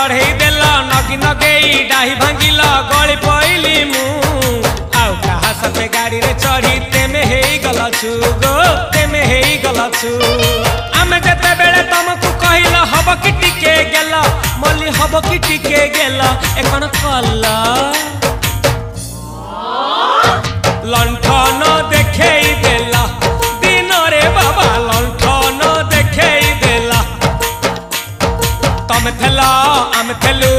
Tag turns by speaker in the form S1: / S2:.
S1: चढ़े देल नगी नगेई डाही भांगिल गली पइली मु आउ कहा साथे गाड़ी रे चढ़ी तेमे हेई गलछु गो तेमे हेई गलछु आमे जते बेले तुमको कहिल हब कि टिके गेल मल्ली हब कि टिके गेल एकन कल लंठन देखेई देला दिन रे बाबा लंठन देखेई देला तमे थेला आमे थेलु।